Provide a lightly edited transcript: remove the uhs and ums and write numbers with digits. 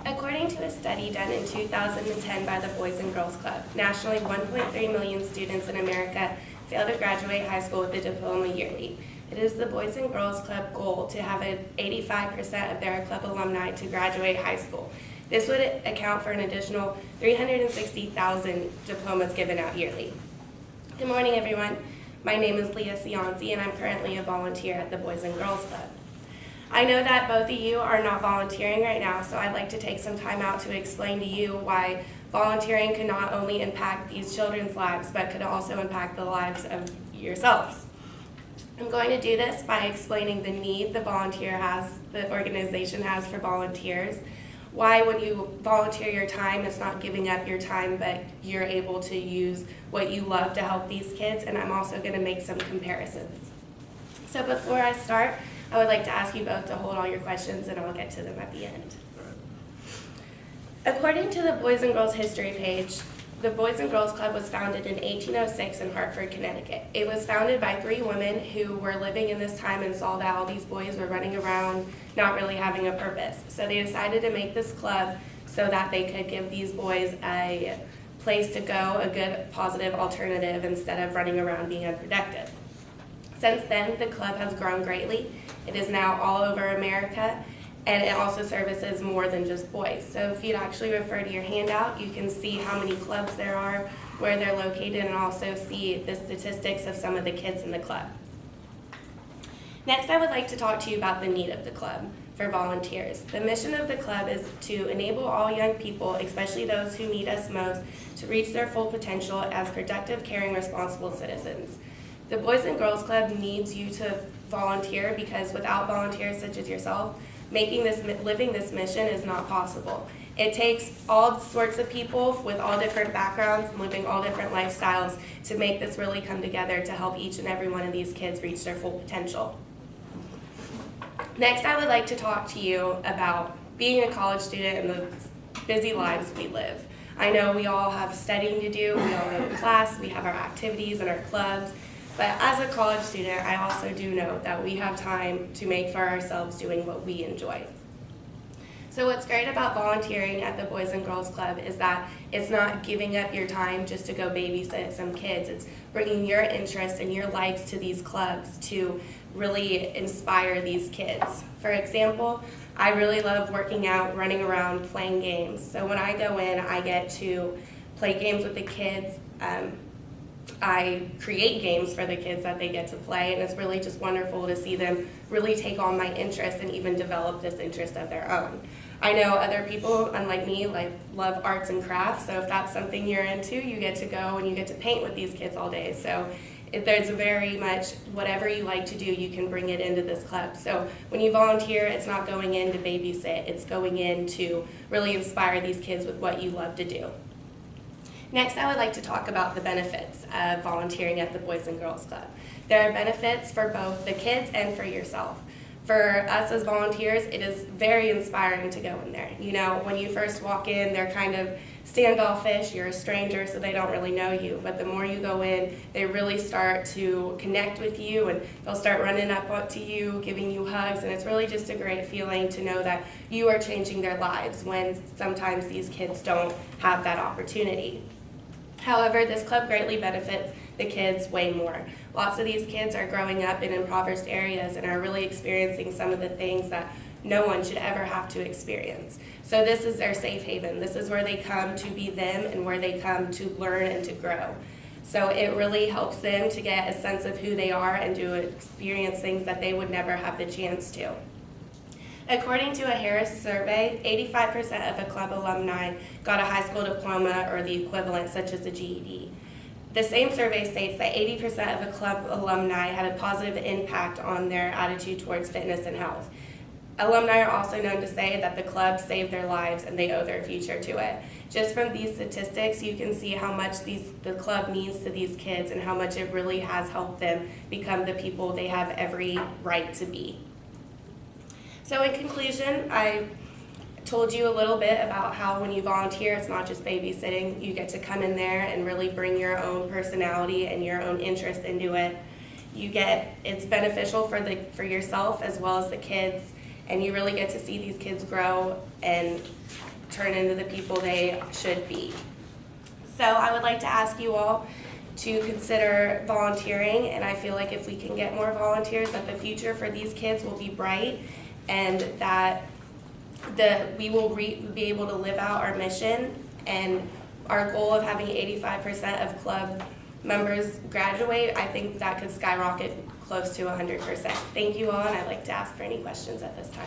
According to a study done in 2010 by the Boys and Girls Club, nationally 1.3 million students in America fail to graduate high school with a diploma yearly. It is the Boys and Girls Club goal to have 85% of their club alumni to graduate high school. This would account for an additional 360,000 diplomas given out yearly. Good morning, everyone. My name is Leah, and I'm currently a volunteer at the Boys and Girls Club. I know that both of you are not volunteering right now, so I'd like to take some time out to explain to you why volunteering can not only impact these children's lives, but could also impact the lives of yourselves. I'm going to do this by explaining the need the organization has for volunteers, why when you volunteer your time, it's not giving up your time, but you're able to use what you love to help these kids, and I'm also going to make some comparisons. So before I start, I would like to ask you both to hold all your questions, and I'll get to them at the end. According to the Boys and Girls History page, the Boys and Girls Club was founded in 1806 in Hartford, Connecticut. It was founded by 3 women who were living in this time and saw that all these boys were running around not really having a purpose. So they decided to make this club so that they could give these boys a place to go, a good, positive alternative instead of running around being unproductive. Since then, the club has grown greatly. It is now all over America, and it also services more than just boys. So if you'd actually refer to your handout, you can see how many clubs there are, where they're located, and also see the statistics of some of the kids in the club. Next, I would like to talk to you about the need of the club for volunteers. The mission of the club is to enable all young people, especially those who need us most, to reach their full potential as productive, caring, responsible citizens. The Boys and Girls Club needs you to volunteer because without volunteers such as yourself, living this mission is not possible. It takes all sorts of people with all different backgrounds, living all different lifestyles to make this really come together to help each and every one of these kids reach their full potential. Next, I would like to talk to you about being a college student and the busy lives we live. I know we all have studying to do, we all go to class, we have our activities and our clubs. But as a college student, I also do know that we have time to make for ourselves doing what we enjoy. So what's great about volunteering at the Boys and Girls Club is that it's not giving up your time just to go babysit some kids. It's bringing your interests and your likes to these clubs to really inspire these kids. For example, I really love working out, running around, playing games. So when I go in, I get to play games with the kids. I create games for the kids that they get to play, and it's really just wonderful to see them really take on my interest and even develop this interest of their own. I know other people, unlike me, love arts and crafts, so if that's something you're into, you get to go and you get to paint with these kids all day. So there's very much whatever you like to do, you can bring it into this club. So when you volunteer, it's not going in to babysit, it's going in to really inspire these kids with what you love to do. Next, I would like to talk about the benefits of volunteering at the Boys and Girls Club. There are benefits for both the kids and for yourself. For us as volunteers, it is very inspiring to go in there. You know, when you first walk in, they're kind of standoffish, you're a stranger, so they don't really know you. But the more you go in, they really start to connect with you, and they'll start running up to you, giving you hugs, and it's really just a great feeling to know that you are changing their lives when sometimes these kids don't have that opportunity. However, this club greatly benefits the kids way more. Lots of these kids are growing up in impoverished areas and are really experiencing some of the things that no one should ever have to experience. So this is their safe haven. This is where they come to be them and where they come to learn and to grow. So it really helps them to get a sense of who they are and to experience things that they would never have the chance to. According to a Harris survey, 85% of a club alumni got a high school diploma or the equivalent, such as a GED. The same survey states that 80% of a club alumni had a positive impact on their attitude towards fitness and health. Alumni are also known to say that the club saved their lives and they owe their future to it. Just from these statistics, you can see how much the club means to these kids and how much it really has helped them become the people they have every right to be. So in conclusion, I told you a little bit about how when you volunteer, it's not just babysitting. You get to come in there and really bring your own personality and your own interest into it. It's beneficial for yourself as well as the kids, and you really get to see these kids grow and turn into the people they should be. So I would like to ask you all to consider volunteering, and I feel like if we can get more volunteers, that the future for these kids will be bright, and that we will be able to live out our mission and our goal of having 85% of club members graduate. I think that could skyrocket close to 100%. Thank you all, and I'd like to ask for any questions at this time.